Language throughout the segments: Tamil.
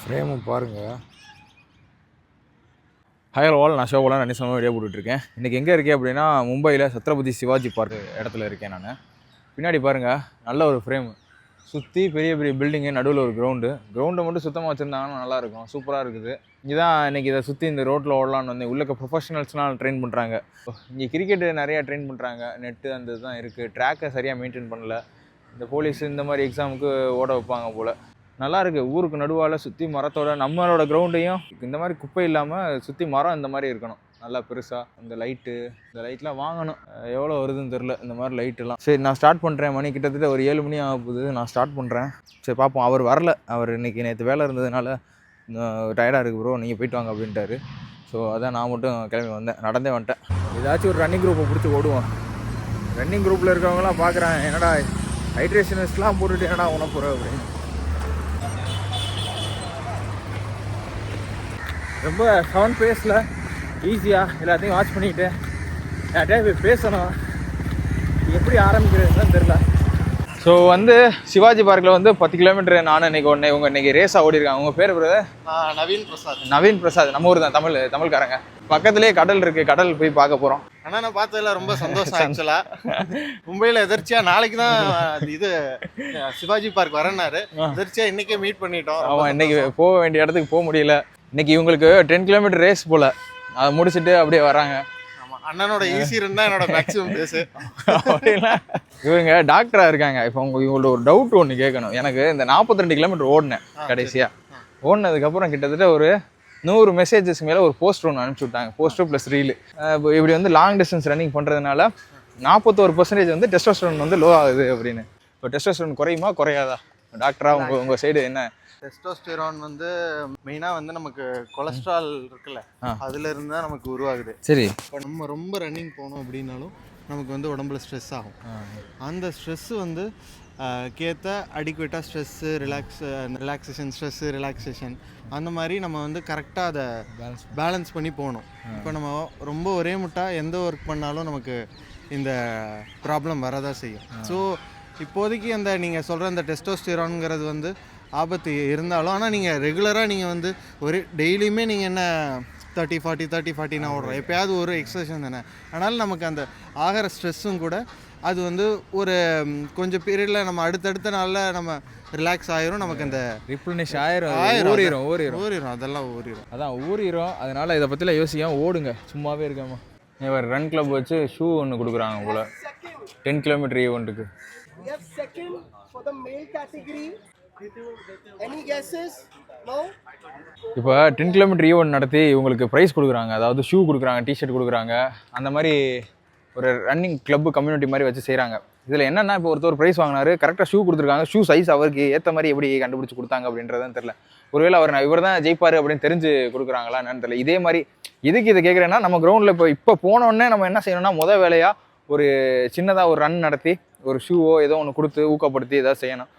ஃப்ரேமை பாருங்கள். ஹாய் ஆல், நான் ஷோபோலாம் ரெண்டு சமயம் வீடியோ போட்டுட்ருக்கேன். இன்றைக்கி எங்கே இருக்கேன் அப்படின்னா மும்பையில் சத்ரபதி சிவாஜி பார்க் இடத்துல இருக்கேன் நான். பின்னாடி பாருங்கள், நல்ல ஒரு ஃப்ரேமு, சுற்றி பெரிய பெரிய பில்டிங்கு, நடுவில் ஒரு கிரவுண்டை மட்டும் சுத்தமாக வச்சுருந்தாங்கன்னா நல்லாயிருக்கும். சூப்பராக இருக்குது. இங்கே தான் இன்றைக்கி இதை சுற்றி இந்த ரோட்டில் ஓடலான்னு வந்து உள்ளக்க ப்ரொஃபஷனல்ஸ்னால் ட்ரெயின் பண்ணுறாங்க. இங்கே கிரிக்கெட்டு நிறையா ட்ரெயின் பண்ணுறாங்க. நெட்டு அந்த இதுதான் இருக்குது. ட்ராக்கை சரியாக மெயின்டைன் பண்ணல. இந்த போலீஸ் இந்த மாதிரி எக்ஸாமுக்கு ஓட வைப்பாங்க போல். நல்லா இருக்குது. ஊருக்கு நடுவால் சுற்றி மரத்தோட, நம்மளோட கிரவுண்டையும் இந்த மாதிரி குப்பை இல்லாமல் சுற்றி மரம் இந்த மாதிரி இருக்கணும், நல்லா பெருசாக. இந்த லைட்லாம் வாங்கணும். எவ்வளோ வருதுன்னு தெரில இந்த மாதிரி லைட்டெல்லாம். சரி, நான் ஸ்டார்ட் பண்ணுறேன். மணி கிட்டத்தட்ட ஒரு 7 மணி ஆக போகுது. நான் ஸ்டார்ட் பண்ணுறேன். சரி பார்ப்போம். அவர் வரல. அவர் இன்றைக்கி நேற்று வேலை இருந்ததுனால டயர்டாக இருக்குது ப்ரோ, நீங்கள் போயிட்டு வாங்க அப்படின்ட்டாரு. ஸோ அதான் நான் மட்டும் கிளம்பி வந்தேன். நடந்தே வந்துட்டேன். ஏதாச்சும் ஒரு ரன்னிங் குரூப்பை பிடிச்சி ஓடுவோம். ரன்னிங் குரூப்பில் இருக்கிறவங்களாம் பார்க்குறேன், என்னடா ஹைட்ரேஷன் வெஸ்ட்லாம் போட்டுட்டு என்னடா உண போகிற அப்படின்னு. ரொம்ப சவுண்ட் பேஸில் ஈஸியாக எல்லாத்தையும் வாட்ச் பண்ணிக்கிட்டு யார்கிட்டயே போய் பேசணும். எப்படி ஆரம்பிக்கிறதுன்னு தெரில. ஸோ வந்து சிவாஜி பார்க்கில் வந்து 10 கிலோமீட்டர் நான் இன்றைக்கி ரேஸாக ஓடிருக்காங்க. உங்கள் பேர் பிரதர்? நவீன் பிரசாத். நம்ம ஊர் தான், தமிழ்காரங்க. பக்கத்துலேயே கடல் இருக்குது. கடல் போய் பார்க்க போகிறோம். ஆனால் நான் பார்த்ததில் ரொம்ப சந்தோஷம். ஆக்சுவலாக மும்பையில் எதிர்ச்சியாக நாளைக்கு தான் இது சிவாஜி பார்க் வரேன்னாரு. எதிர்ச்சியாக இன்றைக்கே மீட் பண்ணிட்டோம். ஆமாம், இன்றைக்கி போக வேண்டிய இடத்துக்கு போக முடியல. இன்றைக்கி இவங்களுக்கு 10 கிலோமீட்டர் ரேஸ் போல். அதை முடிச்சுட்டு அப்படியே வராங்க. அண்ணனோட ஈஸி இருந்தால் என்னோட மேக்ஸிமம் பேசு. இவங்க டாக்டராக இருக்காங்க. இப்போ இவங்களோட ஒரு டவுட் ஒன்று கேட்கணும். எனக்கு இந்த 42 கிலோமீட்டர் ஓடினேன் கடைசியாக. ஓடினதுக்கப்புறம் கிட்டத்தட்ட ஒரு 100 மெசேஜஸ் மேலே ஒரு போஸ்டர் ஒன்று அனுப்பிச்சி விட்டாங்க. Poster plus reel. இப்படி வந்து லாங் டிஸ்டன்ஸ் ரன்னிங் பண்ணுறதுனால 41% வந்து டெஸ்டோஸ்டெரோன் வந்து லோ ஆகுது அப்படின்னு. இப்போ டெஸ்டோஸ்டெரோன் குறையுமா குறையாதா? டாக்டராக உங்கள் சைடு என்ன? டெஸ்டோஸ்டெரான் வந்து மெயினாக வந்து நமக்கு கொலஸ்ட்ரால் இருக்குல்ல, அதுல இருந்து தான் நமக்கு உருவாகுது. சரி, இப்போ நம்ம ரொம்ப ரன்னிங் போனோம் அப்படின்னாலும் நமக்கு வந்து உடம்புல ஸ்ட்ரெஸ் ஆகும். அந்த ஸ்ட்ரெஸ்ஸு வந்து கேத்த அடிக்குவேட்டாக ஸ்ட்ரெஸ்ஸு ரிலாக்ஸேஷன் அந்த மாதிரி நம்ம வந்து கரெக்டாக அதை பேலன்ஸ் பண்ணி போகணும். இப்போ நம்ம ரொம்ப ஒரே முட்டா எந்த ஒர்க் பண்ணாலும் நமக்கு இந்த ப்ராப்ளம் வரதான் செய்யும். ஸோ இப்போதைக்கு அந்த நீங்கள் சொல்கிற அந்த டெஸ்டோஸ்டெரான்ங்கிறது வந்து ஆபத்து இருந்தாலும், ஆனால் நீங்கள் ரெகுலராக நீங்கள் வந்து ஒரு டெய்லியுமே நீங்கள் என்ன 30-40 நான் ஓடுறோம். எப்போயாவது ஒரு எக்ஸசைஸ் தானே. ஆனாலும் நமக்கு அந்த ஆகிற ஸ்ட்ரெஸ்ஸும் கூட அது வந்து ஒரு கொஞ்சம் பீரியடில் நம்ம அடுத்தடுத்த நாளில் நம்ம ரிலாக்ஸ் ஆயிரும். நமக்கு அந்த ரிப்ளனிஷ் ஊறிடும். அதெல்லாம் ஊறிடும். அதனால் இதை பற்றிலாம் யோசிக்காமல் ஓடுங்க, சும்மாவே இருக்காமா. இவர் ரன் கிளப் வச்சு ஷூ ஒன்று கொடுக்குறாங்க போல் 10 கிலோமீட்டர் ஈவெண்ட்டுக்கு. இப்போ 10 கிலோமீட்டர் ஈவெண்ட் நடத்தி இவங்களுக்கு ப்ரைஸ் கொடுக்குறாங்க. அதாவது ஷூ கொடுக்குறாங்க, டிஷர்ட் கொடுக்குறாங்க. அந்த மாதிரி ஒரு ரன்னிங் கிளப்பு கம்யூனிட்டி மாதிரி வச்சு செய்கிறாங்க. இதில் என்னென்னா, இப்போ ஒருத்தர் ப்ரைஸ் வாங்கினாரு, கரெக்டாக ஷூ கொடுத்துருக்காங்க. ஷூ சைஸ் அவருக்கு ஏற்ற மாதிரி எப்படி கண்டுபிடிச்சி கொடுத்தாங்க அப்படின்றதான் தெரில. ஒருவேளை இவர் தான் ஜெயிப்பார் அப்படின்னு தெரிஞ்சு கொடுக்குறாங்களா என்னன்னு தெரியல. இதே மாதிரி இதுக்கு இதை கேட்குறேன்னா, நம்ம கிரவுண்டில் இப்போ போனோடனே நம்ம என்ன செய்யணும்னா, முதல் வேலையாக ஒரு சின்னதாக ஒரு ரன் நடத்தி ஒரு ஷூவோ ஏதோ ஒன்று கொடுத்து ஊக்கப்படுத்தி ஏதாவது செய்யணும்.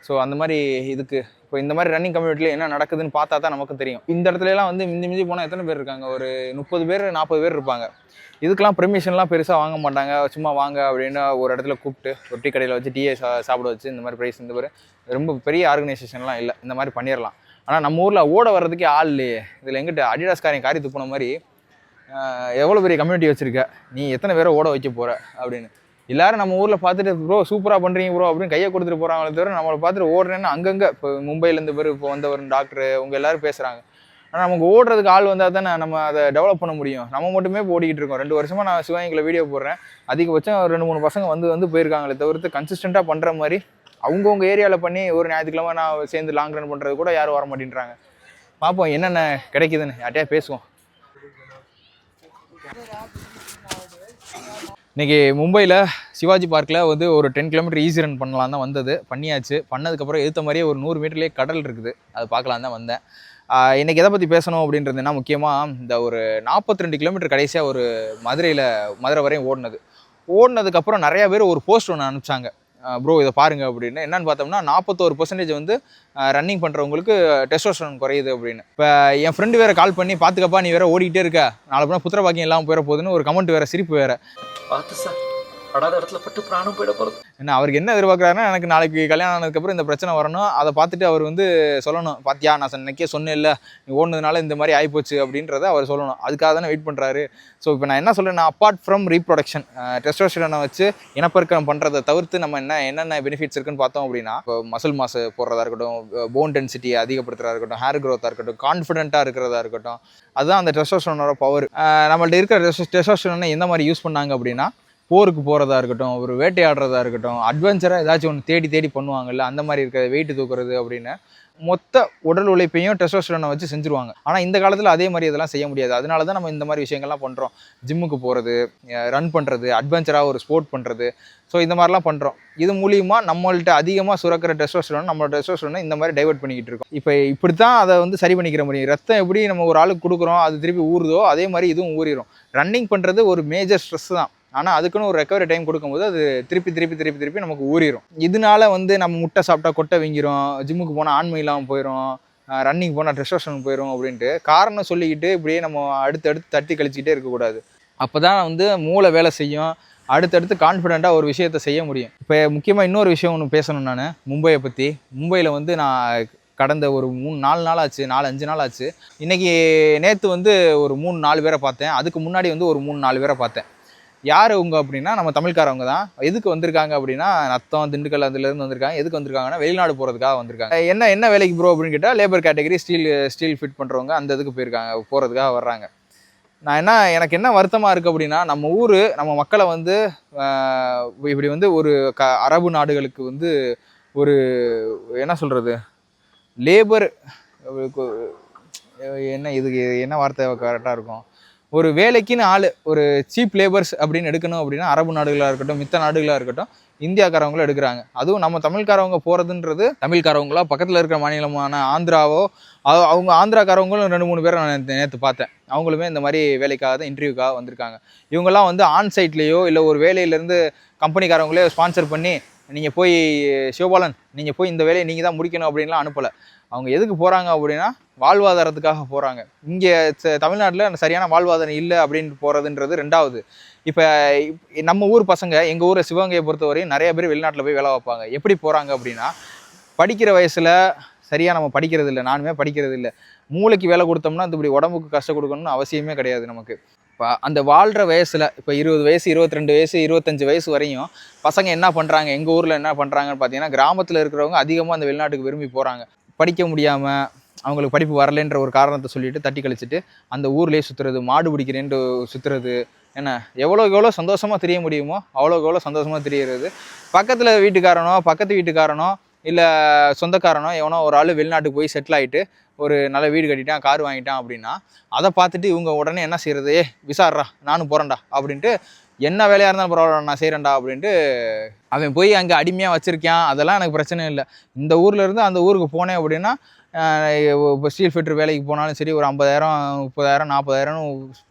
ஸோ அந்த மாதிரி இதுக்கு இப்போ இந்த மாதிரி ரன்னிங் கம்யூனிட்டியில் என்ன நடக்குதுன்னு பார்த்தா தான் நமக்கு தெரியும். இந்த இடத்துலலாம் வந்து மிஞ்சி போனால் எத்தனை பேர் இருக்காங்க? ஒரு 30 பேர் 40 பேர் இருப்பாங்க. இதுக்கெலாம் பெர்மிஷன்லாம் பெருசாக வாங்க மாட்டாங்க. சும்மா வாங்க அப்படின்னு ஒரு இடத்துல கூப்பிட்டு ஒரு டீ கடையில் வச்சு டீயை சாப்பிட வச்சு இந்த மாதிரி ப்ரைஸ் இந்த மாதிரி ரொம்ப பெரிய ஆர்கனைசேஷன்லாம் இல்லை. இந்த மாதிரி பண்ணிடலாம். ஆனால் நம்ம ஊரில் ஓட வர்றதுக்கே ஆள் இல்லையே. இதில் எங்கிட்ட அடிடாஸ்காரன் காரி துப்புன மாதிரி எவ்வளோ பெரிய கம்யூனிட்டி வச்சுருக்க, நீ எத்தனை பேரை ஓட வைக்க போகிற அப்படின்னு. எல்லோரும் நம்ம ஊரில் பார்த்துட்டு ப்ரோ சூப்பராக பண்ணுறீங்க ப்ரோ அப்படின்னு கையை கொடுத்துட்டு போகிறாங்களே தவிர, நம்மளை பார்த்துட்டு ஓடுறேன்னு அங்கங்கே இப்போ மும்பையிலேருந்து பேர் இப்போ வந்தவர் டாக்டரு உங்கள் எல்லோரும் பேசுகிறாங்க. ஆனால் நமக்கு ஓடுறதுக்கு ஆள் வந்தால் தானே நம்ம அதை டெவலப் பண்ண முடியும். நம்ம மட்டுமே ஓடிக்கிட்டு இருக்கோம். 2 வருஷமாக நான் சிவகங்கையில் வீடியோ போடுறேன். அதிகபட்சம் 2-3 பசங்க வந்து போயிருக்காங்களே தவிர்த்து கன்சிஸ்டண்ட்டாக பண்ணுற மாதிரி அவங்கவுங்க ஏரியாவில் பண்ணி ஒரு ஞாயிற்றுக்கிழமை நான் சேர்ந்து லாங் ரன் பண்ணுறது கூட யாரும் வர மாட்டேன்றாங்க. பார்ப்போம் என்னென்ன கிடைக்குதுன்னு, யார்ட்டையா பேசுவோம். இன்றைக்கி மும்பையில் சிவாஜி பார்க்கில் வந்து ஒரு 10 கிலோமீட்டர் ஈஸி ரன் பண்ணலாம் தான் வந்தது. பண்ணியாச்சு. பண்ணதுக்கப்புறம் எடுத்த மாதிரியே ஒரு 100 மீட்டர்லேயே கடல் இருக்குது. அது பார்க்கலாம் தான் வந்தேன். இன்றைக்கி எதை பற்றி பேசணும் அப்படின்றதுனா, முக்கியமாக இந்த ஒரு 42 கிலோமீட்டர் கடைசியாக ஒரு மதுரை வரையும் ஓடினதுக்கப்புறம் நிறையா பேர் ஒரு போஸ்ட் ஒன்று அனுப்பிச்சாங்க. ப்ரோ இதை பாருங்கள் அப்படின்னு. என்னென்னு பார்த்தோம்னா 41% வந்து ரன்னிங் பண்ணுறவங்களுக்கு டெஸ்டோஸ்டெரான் குறையுது அப்படின்னு. இப்போ என் ஃப்ரெண்டு வேறு கால் பண்ணி, பார்த்துக்கப்பா நீ வேறு ஓடிக்கிட்டே இருக்க, நாளை போனால் புத்திர பாக்கியம் இல்லாமல் போயிட போகுதுன்னு ஒரு கமெண்ட் வேறு, சிரிப்பு வேறு. பார்த்து சார் படாத இடத்துல பட்டு பிராணம் போயிட போகிறது. ஏன்னா அவருக்கு என்ன எதிர்பார்க்குறாருன்னா, எனக்கு நாளைக்கு கல்யாணம் ஆனதுக்கப்புறம் இந்த பிரச்சனை வரணும், அதை பார்த்துட்டு அவர் வந்து சொல்லணும், பார்த்தியா நான் அன்னைக்கே சொன்னேன் இல்லை, நீ ஓடுனதுனால இந்த மாதிரி ஆகிப்போச்சு அப்படின்றத அவர் சொல்லணும். அதுக்காக தானே வெயிட் பண்ணுறாரு. ஸோ இப்போ நான் என்ன சொல்கிறேன்னா, அப்பார்ட் ஃப்ரம் ரீப்ரொடக்ஷன், டெஸ்டோஸ்டெரானை வச்சு இனப்பெருக்கம் பண்ணுறதை தவிர்த்து நம்ம என்னென்ன பெனிஃபிட்ஸ் இருக்குன்னு பார்த்தோம் அப்படின்னா, இப்போ மசில் மாஸ் போடுறதா இருக்கட்டும், போன் டென்சிட்டி அதிகப்படுத்துறதா இருக்கட்டும், ஹேர் க்ரோத்தாக இருக்கட்டும், கான்ஃபிடென்ட்டாக இருக்கிறதா இருக்கட்டும், அதுதான் அந்த டெஸ்டோஸ்டெரானோட பவர். நம்மள்ட்ட இருக்கிற டெஸ்டோஸ்டெரானை எந்த மாதிரி யூஸ் பண்ணாங்க அப்படின்னா, போருக்கு போகிறதா இருக்கட்டும், ஒரு வேட்டையாடுறதா இருக்கட்டும், அட்வென்ச்சராக ஏதாச்சும் ஒன்று தேடி தேடி பண்ணுவாங்கல்ல, அந்த மாதிரி இருக்கிற வெயிட்டு தூக்குறது அப்படின்னு மொத்த உடல் உழைப்பையும் டெஸ்டோஸ்டெரானை வச்சு செஞ்சுருவாங்க. ஆனால் இந்த காலத்தில் அதே மாதிரி இதெல்லாம் செய்ய முடியாது. அதனால தான் நம்ம இந்த மாதிரி விஷயங்கள்லாம் பண்ணுறோம். ஜிம்முக்கு போகிறது, ரன் பண்ணுறது, அட்வென்ச்சராக ஒரு ஸ்போர்ட் பண்ணுறது, ஸோ இந்த மாதிரிலாம் பண்ணுறோம். இது மூலியமாக நம்மள்ட்ட அதிகமாக சுரக்கிற டெஸ்டோஸ்டெரான் நம்மளோட டெஸ்டோஸ்டெரானை இந்த மாதிரி டைவர்ட் பண்ணிக்கிட்டு இருக்கோம். இப்போ இப்படி தான் அதை வந்து சரி பண்ணிக்கிற முடியும். ரத்தம் எப்படி நம்ம ஒரு ஆளுக்கு கொடுக்குறோம், அது திருப்பி ஊறுதோ அதே மாதிரி இதுவும் ஊறிடும். ரன்னிங் பண்ணுறது ஒரு மேஜர் ஸ்ட்ரெஸ் தான். ஆனால் அதுக்குன்னு ஒரு ரெக்கவரி டைம் கொடுக்கும்போது அது திருப்பி நமக்கு ஊறிடும். இதனால வந்து நம்ம முட்டை சாப்பிட்டா கொட்டை வீங்கிரும், ஜிம்முக்கு போனால் ஆண்மை இல்லாமல் போயிடும், ரன்னிங் போனால் டெஸ்டோஸ்டெரான் போயிடும் அப்படின்ட்டு காரணம் சொல்லிக்கிட்டு இப்படியே நம்ம அடுத்தடுத்து தட்டி கழிச்சிக்கிட்டே இருக்கக்கூடாது. அப்போ தான் வந்து மூளை வேலை செய்யும், அடுத்தடுத்து கான்ஃபிடெண்ட்டாக ஒரு விஷயத்தை செய்ய முடியும். இப்போ முக்கியமாக இன்னொரு விஷயம் ஒன்று பேசணும். நான் மும்பையை பற்றி, மும்பையில் வந்து நான் கடந்த ஒரு 4 நாள் ஆச்சு, 4-5 நாள் ஆச்சு. இன்றைக்கி நேற்று வந்து ஒரு 3-4 பேரை பார்த்தேன். அதுக்கு முன்னாடி வந்து ஒரு 3-4 பேரை பார்த்தேன். யார் அவங்க அப்படின்னா நம்ம தமிழ்காரவங்க தான். எதுக்கு வந்திருக்காங்க அப்படின்னா, நத்தம், திண்டுக்கல் அதுலேருந்து வந்திருக்காங்க. எதுக்கு வந்திருக்காங்கன்னா, வெளிநாடு போகிறதுக்காக வந்திருக்காங்க. என்ன வேலைக்கு ப்ரோ அப்படின்னு கேட்டால், லேபர் கேட்டகரி, ஸ்டீல் ஃபிட் பண்ணுறவங்க அந்த இதுக்கு போகிறதுக்காக வர்றாங்க. எனக்கு என்ன வருத்தமாக இருக்குது அப்படின்னா, நம்ம ஊர் நம்ம மக்களை வந்து இப்படி வந்து ஒரு அரபு நாடுகளுக்கு வந்து ஒரு என்ன சொல்கிறது, லேபர் இதுக்கு என்ன வார்த்தை கரெக்டாக இருக்கும், ஒரு வேலைக்குன்னு ஆள், ஒரு சீப் லேபர்ஸ் அப்படின்னு எடுக்கணும் அப்படின்னா அரபு நாடுகளாக இருக்கட்டும், மித்த நாடுகளாக இருக்கட்டும், இந்தியாக்காரவங்களும் எடுக்கிறாங்க. அதுவும் நம்ம தமிழ்காரவங்க போகிறதுன்றது, தமிழ்காரவங்களா பக்கத்தில் இருக்கிற மாநிலமான ஆந்திராவோ, அவங்க ஆந்திராக்காரவங்களும் 2-3 பேரை நான் நேற்று பார்த்தேன். அவங்களுமே இந்த மாதிரி வேலைக்காக தான், இன்டர்வியூக்காக வந்திருக்காங்க. இவங்கெல்லாம் வந்து ஆன்சைட்லேயோ இல்லை ஒரு வேலையிலேருந்து கம்பெனிக்காரவங்களே ஸ்பான்சர் பண்ணி, நீங்கள் போய் சிவபாலன் நீங்கள் போய் இந்த வேலையை நீங்கள் தான் முடிக்கணும் அப்படின்லாம் அனுப்பலை. அவங்க எதுக்கு போகிறாங்க அப்படின்னா, வாழ்வாதாரத்துக்காக போகிறாங்க. இங்கே தமிழ்நாட்டில் சரியான வாழ்வாதாரம் இல்லை அப்படின்னு போகிறதுன்றது ரெண்டாவது. இப்போ நம்ம ஊர் பசங்க, எங்கள் ஊரை சிவகங்கையை பொறுத்தவரையும் நிறைய பேர் வெளிநாட்டில் போய் வேலை வைப்பாங்க. எப்படி போகிறாங்க அப்படின்னா, படிக்கிற வயசில் சரியாக நம்ம படிக்கிறது இல்லை. நானுமே படிக்கிறது இல்லை. மூளைக்கு வேலை கொடுத்தோம்னா அது இப்படி உடம்புக்கு கஷ்டம் கொடுக்கணும்னு அவசியமே கிடையாது நமக்கு. இப்போ அந்த வாழ்கிற வயசில், இப்போ 20 வயசு, 22 வயசு, 25 வயசு வரையும் பசங்க என்ன பண்ணுறாங்க, எங்கள் ஊரில் என்ன பண்ணுறாங்கன்னு பார்த்தீங்கன்னா, கிராமத்தில் இருக்கிறவங்க அதிகமாக அந்த வெளிநாட்டுக்கு விரும்பி போகிறாங்க. படிக்க முடியாமல், அவங்களுக்கு படிப்பு வரலைன்ற ஒரு காரணத்தை சொல்லிட்டு தட்டி கழிச்சிட்டு அந்த ஊர்லேயே சுற்றுறது, மாடு பிடிக்கிறேன்ட்டு சுற்றுறது, என்ன எவ்வளோக்கு எவ்வளோ சந்தோஷமாக தெரிய முடியுமோ அவ்வளோக்கு எவ்வளோ சந்தோஷமாக தெரிகிறது. பக்கத்து வீட்டுக்காரனோ இல்லை சொந்தக்காரனோ எவனோ ஒரு ஆள் வெளிநாட்டுக்கு போய் செட்டில் ஆகிட்டு ஒரு நல்ல வீடு கட்டிட்டான், கார் வாங்கிட்டான் அப்படின்னா, அதை பார்த்துட்டு இவங்க உடனே என்ன செய்கிறது, விசாரா நானும் போகிறேன்டா அப்படின்ட்டு, என்ன வேலையாக இருந்தாலும் பரவாயில்ல நான் செய்கிறேன்டா அப்படின்ட்டு அவன் போய் அங்கே அடிமையாக வச்சுருக்கான். அதெல்லாம் எனக்கு பிரச்சனை இல்லை. இந்த ஊர்லேருந்து அந்த ஊருக்கு போனேன் அப்படின்னா, இப்போ ஸ்டீல் ஃபிட்டர் வேலைக்கு போனாலும் சரி, ஒரு 50,000, 30,000, 40,000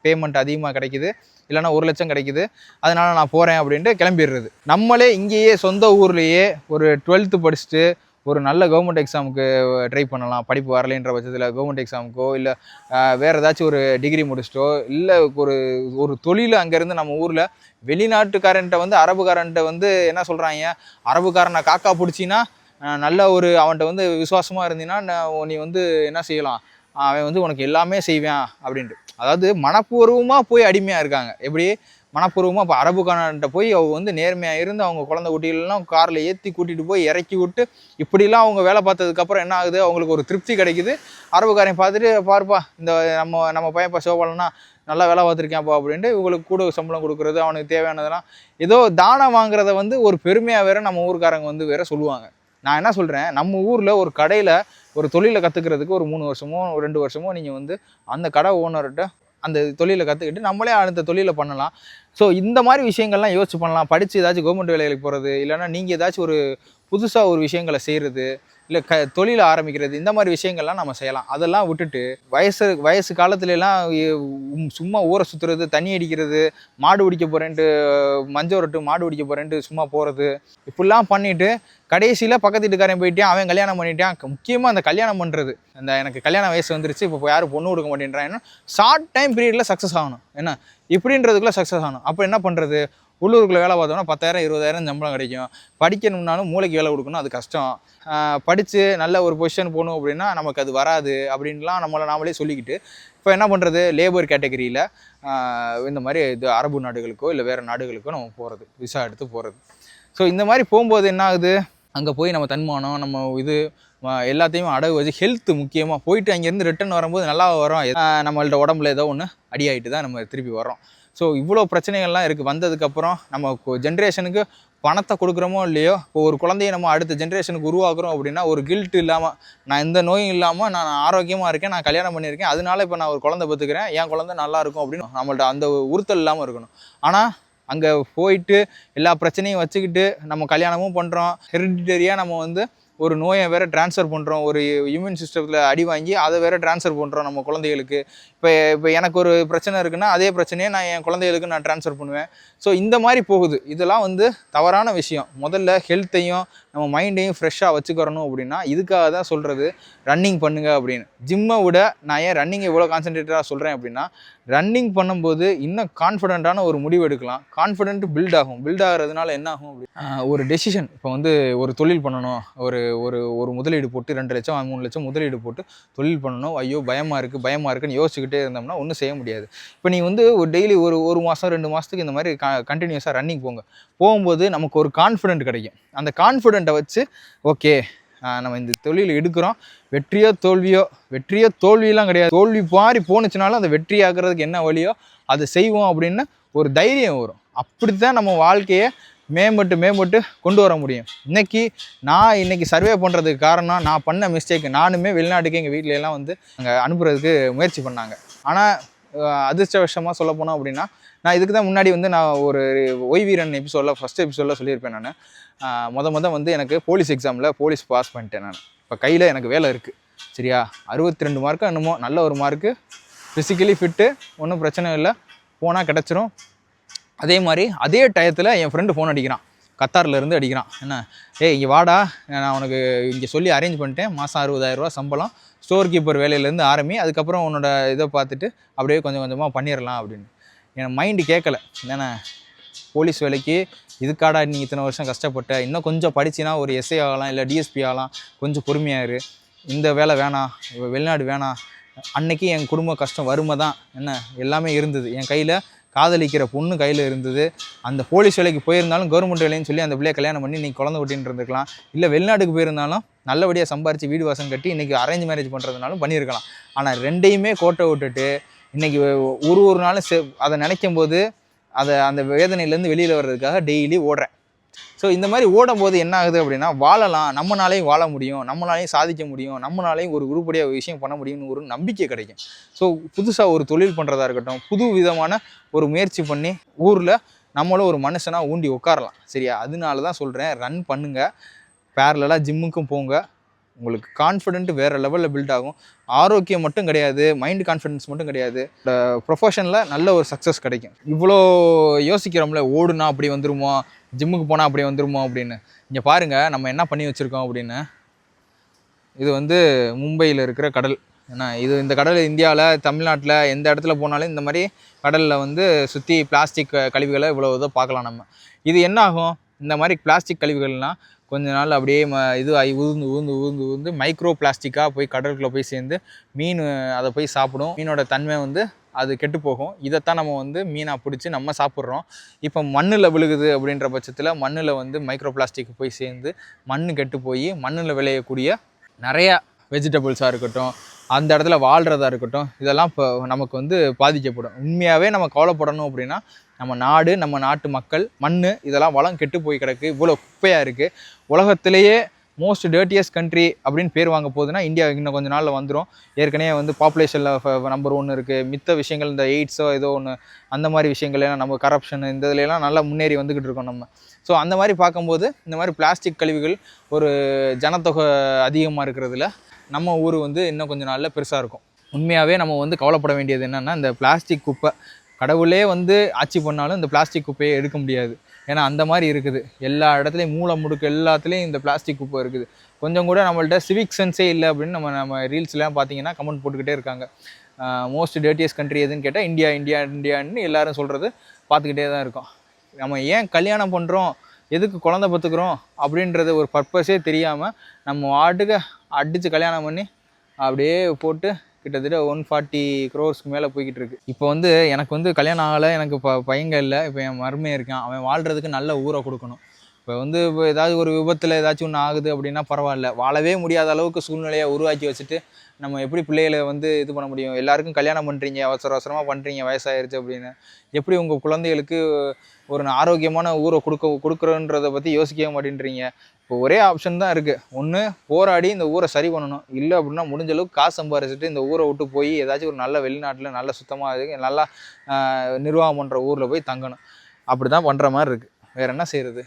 பேமெண்ட் அதிகமாக கிடைக்குது, இல்லைனா 1 லட்சம் கிடைக்குது, அதனால் நான் போகிறேன் அப்படின்ட்டு கிளம்பிடுறது. நம்மளே இங்கேயே சொந்த ஊர்லேயே ஒரு 12th படிச்சுட்டு ஒரு நல்ல கவர்மெண்ட் எக்ஸாமுக்கு ட்ரை பண்ணலாம். படிப்பு வரலைன்ற பட்சத்தில் கவர்மெண்ட் எக்ஸாமுக்கோ இல்லை வேறு ஏதாச்சும் ஒரு டிகிரி முடிச்சிட்டோ, இல்லை ஒரு தொழில் அங்கேருந்து நம்ம ஊரில் வெளிநாட்டுக்காரன்ட்ட வந்து அரபுக்காரன்ட்ட வந்து என்ன சொல்கிறாங்க, அரபுக்காரனை காக்கா பிடிச்சின்னா நல்ல அவன்கிட்ட வந்து விசுவாசமாக இருந்தீங்கன்னா நீ வந்து என்ன செய்யலாம், அவன் வந்து உனக்கு எல்லாமே செய்வான் அப்படின்ட்டு. அதாவது மனப்பூர்வமாக போய் அடிமையாக இருக்காங்க. எப்படி மனப்பூர்வமாக இப்போ அரபுக்காரன்ட்ட போய் அவங்க வந்து நேர்மையாக இருந்து அவங்க குழந்தை குட்டிகளெலாம் காரில் ஏற்றி கூட்டிகிட்டு போய் இறக்கி விட்டு இப்படிலாம் அவங்க வேலை பார்த்ததுக்கப்புறம் என்ன ஆகுது, அவங்களுக்கு ஒரு திருப்தி கிடைக்குது. அரபுக்காரன் பார்த்துட்டு, பாருப்பா இந்த நம்ம பையன்ப்பா சிவபாலனா நல்லா வேலை பார்த்துருக்கேன்ப்பா அப்படின்ட்டு இவங்களுக்கு கூட சம்பளம் கொடுக்குறது, அவனுக்கு தேவையானதெல்லாம் ஏதோ தானம் வாங்குறத வந்து ஒரு பெருமையாக வேறு நம்ம ஊருக்காரங்க வந்து வேறு சொல்லுவாங்க. நான் என்ன சொல்கிறேன், நம்ம ஊரில் ஒரு கடையில் ஒரு தொழிலை கற்றுக்கிறதுக்கு ஒரு 3 வருஷமோ 2 வருஷமோ நீங்கள் வந்து அந்த கடை ஓனர்கிட்ட அந்த தொழிலை கற்றுக்கிட்டு நம்மளே அடுத்த தொழிலை பண்ணலாம். ஸோ இந்த மாதிரி விஷயங்கள்லாம் யோசிச்சு பண்ணலாம். படித்து ஏதாச்சும் கவர்மெண்ட் வேலைகளுக்கு போகிறது, இல்லைனா நீங்கள் ஏதாச்சும் ஒரு புதுசாக ஒரு விஷயங்களை செய்கிறது, இல்லை தொழிலை ஆரம்பிக்கிறது, இந்த மாதிரி விஷயங்கள்லாம் நம்ம செய்யலாம். அதெல்லாம் விட்டுட்டு வயசு காலத்துலலாம் சும்மா ஊரை சுற்றுறது, தண்ணி அடிக்கிறது, மாடு பிடிக்க போகிறேன்ட்டு மஞ்சோரட்டு மாடு பிடிக்க போகிறேன்ட்டு சும்மா போகிறது, இப்படிலாம் பண்ணிவிட்டு கடைசியில் பக்கத்து வீட்டுக்காரன் போயிட்டான், அவன் கல்யாணம் பண்ணிட்டான். முக்கியமாக அந்த கல்யாணம் பண்ணுறது, எனக்கு கல்யாண வயசு வந்துருச்சு, இப்போ யாரும் பொண்ணு கொடுக்க மாட்டேன்றான், ஷார்ட் டைம் பீரியடில் சக்ஸஸ் ஆகணும், என்ன இப்படின்றதுக்குள்ளே சக்ஸஸ் ஆகணும். அப்போ என்ன பண்ணுறது, உள்ளூருக்குள்ள வேலை பார்த்தோம்னா 10,000 20,000 சம்பளம் கிடைக்கும். படிக்கணும்னாலும் மூளைக்கு வேலை கொடுக்கணும், அது கஷ்டம். படித்து நல்ல ஒரு பொசிஷன் போகணும் அப்படின்னா நமக்கு அது வராது அப்படின்லாம் நம்மளை நாமளே சொல்லிக்கிட்டு இப்போ என்ன பண்ணுறது, லேபர் கேட்டகரியில் இந்த மாதிரி இது அரபு நாடுகளுக்கோ இல்லை வேறு நாடுகளுக்கோ நம்ம போகிறது, விசா எடுத்து போகிறது. ஸோ இந்த மாதிரி போகும்போது என்ன ஆகுது, அங்கே போய் நம்ம தன்மானம் நம்ம இது எல்லாத்தையும் அடகு வச்சு ஹெல்த்து முக்கியமாக போயிட்டு அங்கேருந்து ரிட்டர்ன் வரும்போது நல்லா வரோம், நம்மள்ட்ட உடம்புல ஏதோ ஒன்று அடியாகிட்டு தான் நம்ம திருப்பி வரோம். ஸோ இவ்வளோ பிரச்சனைகள்லாம் இருக்குது. வந்ததுக்கப்புறம் நம்ம ஜென்ரேஷனுக்கு பணத்தை கொடுக்குறோமோ இல்லையோ, இப்போ ஒரு குழந்தைய நம்ம அடுத்த ஜென்ரேஷனுக்கு உருவாக்குறோம் அப்படின்னா ஒரு கில்ட் இல்லாமல், நான் எந்த நோயும் இல்லாமல் நான் ஆரோக்கியமாக இருக்கேன், நான் கல்யாணம் பண்ணியிருக்கேன், அதனால இப்போ நான் ஒரு குழந்தை பெற்றுக்கிறேன், என் குழந்தை நல்லா இருக்கும் அப்படின்னு நம்மள்ட்ட அந்த உறுத்தல் இல்லாமல் இருக்கணும். ஆனால் அங்கே போயிட்டு எல்லா பிரச்சனையும் வச்சுக்கிட்டு நம்ம கல்யாணமும் பண்ணுறோம், ஹெரிடிட்டரியாக நம்ம வந்து ஒரு நோயை வேறு ட்ரான்ஸ்ஃபர் பண்ணுறோம், ஒரு இம்யூன் சிஸ்டத்தில் அடி வாங்கி அதை வேறு ட்ரான்ஸ்ஃபர் பண்ணுறோம் நம்ம குழந்தைகளுக்கு. இப்போ எனக்கு ஒரு பிரச்சனை இருக்குன்னா அதே பிரச்சனையை நான் என் குழந்தைகளுக்கு நான் ட்ரான்ஸ்ஃபர் பண்ணுவேன். ஸோ இந்த மாதிரி போகுது. இதெல்லாம் வந்து தவறான விஷயம். முதல்ல ஹெல்த்தையும் நம்ம மைண்டையும் ஃப்ரெஷ்ஷாக வச்சுக்கிறணும். அப்படின்னா இதுக்காக தான் சொல்கிறது ரன்னிங் பண்ணுங்க அப்படின்னு. ஜிம்மை விட நான் ஏன் ரன்னிங் எவ்வளோ கான்சன்ட்ரேட்டடாக சொல்கிறேன் அப்படின்னா, ரன்னிங் பண்ணும்போது இன்னும் கான்ஃபிடென்ட்டான ஒரு முடிவு எடுக்கலாம். கான்ஃபிடென்ட் பில்ட் ஆகும். பில்ட் ஆகிறதுனால என்ன ஆகும் அப்படி, ஒரு டெசிஷன், இப்போ வந்து ஒரு தொழில் பண்ணணும், ஒரு ஒரு ஒரு முதலீடு போட்டு 2 லட்சம் 3 லட்சம் முதலீடு போட்டு தொழில் பண்ணணும், ஐயோ பயமாக இருக்குன்னு யோசிச்சுக்கிட்டே இருந்தோம்னா ஒன்றும் செய்ய முடியாது. இப்போ நீ வந்து ஒரு டெய்லி ஒரு மாதம் 2 மாதத்துக்கு இந்த மாதிரி கண்டினியூஸாக ரன்னிங் போகும்போது நமக்கு ஒரு கான்ஃபிடென்ட் கிடைக்கும். அந்த கான்ஃபிடென்ட்டை வச்சு ஓகே நம்ம இந்த தொழில் எடுக்கிறோம், வெற்றியோ தோல்வியெல்லாம் கிடையாது, தோல்வி பாரி போணுச்சுனாலும் அதை வெற்றி ஆக்குறதுக்கு என்ன வழியோ அதை செய்வோம் அப்படின்னு ஒரு தைரியம் வரும். அப்படித்தான் நம்ம வாழ்க்கையை மேம்பட்டு கொண்டு வர முடியும். இன்னைக்கு சர்வே பண்ணுறதுக்கு காரணம் நான் பண்ண மிஸ்டேக். நானுமே வெளிநாட்டுக்கு எங்கள் வீட்டில எல்லாம் வந்து அங்கே அனுப்புறதுக்கு முயற்சி பண்ணாங்க. ஆனால் அதிர்ஷ்டவசமாக சொல்ல போனோம் அப்படின்னா, நான் இதுக்கு தான் முன்னாடி வந்து நான் ஒரு ஓய்வீரன் ஃபஸ்ட் எபிசோடில் சொல்லியிருப்பேன். நான் மொத வந்து எனக்கு போலீஸ் எக்ஸாமில் போலீஸ் பாஸ் பண்ணிட்டேன். நான் இப்போ கையில் எனக்கு வேலை இருக்குது, சரியா, 62 மார்க்கு என்னமோ, நல்ல ஒரு மார்க்கு, ஃபிசிக்கலி ஃபிட்டு, ஒன்றும் பிரச்சனை இல்லை, போனால் கிடச்சிரும். அதே மாதிரி அதே டயத்தில் என் ஃப்ரெண்டு ஃபோன் அடிக்கிறான், கத்தார்லேருந்து அடிக்கிறான். என்ன, இங்கே வாடா, நான் உனக்கு இங்கே சொல்லி அரேஞ்ச் பண்ணிட்டேன், மாதம் 60,000 ரூபா சம்பளம், ஸ்டோர் கீப்பர் வேலையிலேருந்து ஆரம்பி, அதுக்கப்புறம் உன்னோட இதை பார்த்துட்டு அப்படியே கொஞ்சம் கொஞ்சமாக பண்ணிடலாம் அப்படின்னு. என் மைண்டு கேட்கல. என்னென்ன போலீஸ் வேலைக்கு இதுக்காடா நீ இத்தனை வருஷம் கஷ்டப்பட்ட, இன்னும் கொஞ்சம் படிச்சினா ஒரு எஸ்ஐ ஆகலாம், இல்லை டிஎஸ்பி ஆகலாம், கொஞ்சம் பொறுமையாரு, இந்த வேலை வேணாம், வெளிநாடு வேணாம். அன்னைக்கு என் குடும்ப கஷ்டம் வறுமை தான் என்ன எல்லாமே இருந்தது. என் கையில் காதலிக்கிற பொண்ணு கையில் இருந்தது. அந்த போலீஸ் வேலைக்கு போயிருந்தாலும் கவர்மெண்ட் வேலைன்னு சொல்லி அந்த பிள்ளையை கல்யாணம் பண்ணி இன்றைக்கி குழந்தை ஒட்டின்னு இருந்திருக்கலாம். இல்லை வெளிநாட்டுக்கு போயிருந்தாலும் நல்லபடியாக சம்பாரித்து வீடு வாசம் கட்டி இன்றைக்கி அரேஞ்ச் மேரேஜ் பண்ணுறதுனாலும் பண்ணியிருக்கலாம். ஆனால் ரெண்டையுமே கோட்டை விட்டுட்டு இன்றைக்கி ஒரு நாளும் அதை நினைக்கும் போது அந்த வேதனையிலேருந்து வெளியில் வர்றதுக்காக டெய்லி ஓடுறேன். ஸோ இந்த மாதிரி ஓடும்போது என்ன ஆகுது அப்படின்னா, வாழலாம், நம்மளாலையும் வாழ முடியும், நம்மளாலையும் சாதிக்க முடியும், நம்மளாலையும் ஒரு உருப்படியாக விஷயம் பண்ண முடியும்னு ஒரு நம்பிக்கை கிடைக்கும். ஸோ புதுசாக ஒரு தொழில் பண்ணுறதா இருக்கட்டும், புது விதமான ஒரு முயற்சி பண்ணி ஊரில் நம்மளும் ஒரு மனுஷனாக ஊண்டி உட்காரலாம், சரியா. அதனால தான் சொல்கிறேன், ரன் பண்ணுங்கள், பேரலாக ஜிம்முக்கும் போங்க, உங்களுக்கு கான்ஃபிடென்ட் வேறு லெவலில் பில்ட் ஆகும். ஆரோக்கியம் மட்டும் கிடையாது, மைண்ட் கான்ஃபிடென்ஸ் மட்டும் கிடையாது, ப்ரொஃபஷனில் நல்ல ஒரு சக்ஸஸ் கிடைக்கும். இவ்வளோ யோசிக்கிறோம்ல, ஓடுனா அப்படி வந்துருமோ, ஜிம்முக்கு போனால் அப்படி வந்துருமோ அப்படின்னு. இங்கே பாருங்கள் நம்ம என்ன பண்ணி வச்சுருக்கோம் அப்படின்னு. இது வந்து மும்பையில் இருக்கிற கடல். ஏன்னா இந்த கடல் இந்தியாவில் தமிழ்நாட்டில் எந்த இடத்துல போனாலும் இந்த மாதிரி கடலில் வந்து சுற்றி பிளாஸ்டிக் கழிவுகளை இவ்வளோ இதை பார்க்கலாம் நம்ம. இது என்ன ஆகும், இந்த மாதிரி பிளாஸ்டிக் கழிவுகள்லாம் கொஞ்ச நாள் அப்படியே இது ஊந்து மைக்ரோ பிளாஸ்டிக்காக போய் கடலுக்குள்ளே போய் சேர்ந்து மீன் அதை போய் சாப்பிடும். மீனோட தன்மை வந்து அது கெட்டு போகும். இதைத்தான் நம்ம வந்து மீனாக பிடிச்சி நம்ம சாப்பிட்றோம். இப்போ மண்ணில் விழுகுது அப்படின்ற பட்சத்தில் மண்ணில் வந்து மைக்ரோ பிளாஸ்டிக் போய் சேர்ந்து மண் கெட்டு போய் மண்ணில் விளையக்கூடிய நிறையா வெஜிடபிள்ஸாக இருக்கட்டும், அந்த இடத்துல வாழ்கிறதா இருக்கட்டும், இதெல்லாம் இப்போ நமக்கு வந்து பாதிக்கப்படும். உண்மையாகவே நம்ம கவலைப்படணும் அப்படின்னா, நம்ம நாடு, நம்ம நாட்டு மக்கள், மண், இதெல்லாம் வளம் கெட்டு போய் கிடக்கு, இவ்வளோ குப்பையாக இருக்குது. உலகத்திலேயே மோஸ்ட் டர்ட்டியஸ்ட் கண்ட்ரி அப்படின்னு பேர் வாங்க போகுதுன்னா இந்தியா இன்னும் கொஞ்சம் நாளில் வந்துடும். ஏற்கனவே வந்து பாப்புலேஷனில் நம்பர் 1 இருக்குது. மித்த விஷயங்கள் இந்த எய்ட்ஸோ ஏதோ ஒன்று அந்த மாதிரி விஷயங்கள்லாம் நம்ம கரப்ஷன் இந்த இதுலாம் நல்லா முன்னேறி வந்துக்கிட்டு இருக்கோம் நம்ம. ஸோ அந்த மாதிரி பார்க்கும்போது இந்த மாதிரி பிளாஸ்டிக் கழிவுகள் ஒரு ஜனத்தொகை அதிகமாக இருக்கிறதுல நம்ம ஊர் வந்து இன்னும் கொஞ்சம் நாளில் பெருசாக இருக்கும். உண்மையாகவே நம்ம வந்து கவலைப்பட வேண்டியது என்னென்னா, இந்த பிளாஸ்டிக் குப்பை கடவுளே வந்து ஆட்சி பண்ணாலும் இந்த பிளாஸ்டிக் குப்பையை எடுக்க முடியாது. ஏன்னா அந்த மாதிரி இருக்குது. எல்லா இடத்துலையும் மூளை முடுக்கு எல்லாத்துலேயும் இந்த பிளாஸ்டிக் குப்பை இருக்குது. கொஞ்சம் கூட நம்மள்ட்ட சிவிக் சென்ஸே இல்லை அப்படின்னு நம்ம ரீல்ஸ்லாம் பார்த்தீங்கன்னா கமெண்ட் போட்டுக்கிட்டே இருக்காங்க. மோஸ்ட் டர்ட்டியஸ்ட் கண்ட்ரி எதுன்னு கேட்டால் இந்தியான்னு எல்லாரும் சொல்கிறது பார்த்துக்கிட்டே தான் இருக்கோம். நம்ம ஏன் கல்யாணம் பண்ணுறோம், எதுக்கு குழந்தை பெற்றுக்குறோம் அப்படின்றது ஒரு பர்பஸே தெரியாமல் நம்ம வாட்டுக்கு அடித்து கல்யாணம் பண்ணி அப்படியே போட்டு கிட்டத்தட்ட 140 crores மேலே போய்கிட்டு இருக்கு. இப்போ வந்து எனக்கு வந்து கல்யாணம் ஆகலை, எனக்கு பையங்க இல்லை, இப்போ என் மருமையாக இருக்கான், அவன் வாழ்கிறதுக்கு நல்ல ஊரை கொடுக்கணும். இப்போ ஏதாவது ஒரு விபத்தில் ஏதாச்சும் ஒன்று ஆகுது அப்படின்னா பரவாயில்ல, வாழவே முடியாத அளவுக்கு சூழ்நிலையை உருவாக்கி வச்சுட்டு நம்ம எப்படி பிள்ளைகளை வந்து இது பண்ண முடியும்? எல்லாருக்கும் கல்யாணம் பண்ணுறீங்க, அவசர அவசரமாக பண்ணுறீங்க வயசாயிருச்சு அப்படின்னு. எப்படி உங்கள் குழந்தைகளுக்கு ஒரு ஆரோக்கியமான ஊரை கொடுக்குறோன்றதை பற்றி யோசிக்கவே மாட்டேன்றீங்க. இப்போ ஒரே ஆப்ஷன் தான் இருக்குது. ஒன்று போராடி இந்த ஊரை சரி பண்ணணும், இல்லை அப்படின்னா முடிஞ்ச அளவுக்கு காசு சம்பாரிச்சிட்டு இந்த ஊரை விட்டு போய் ஏதாச்சும் ஒரு நல்ல வெளிநாட்டில் நல்ல சுத்தமாக இருக்குது நல்லா நிர்வாகம் பண்ணுற ஊரில் போய் தங்கணும். அப்படி தான் பண்ணுற மாதிரி இருக்குது. வேறு என்ன செய்கிறது?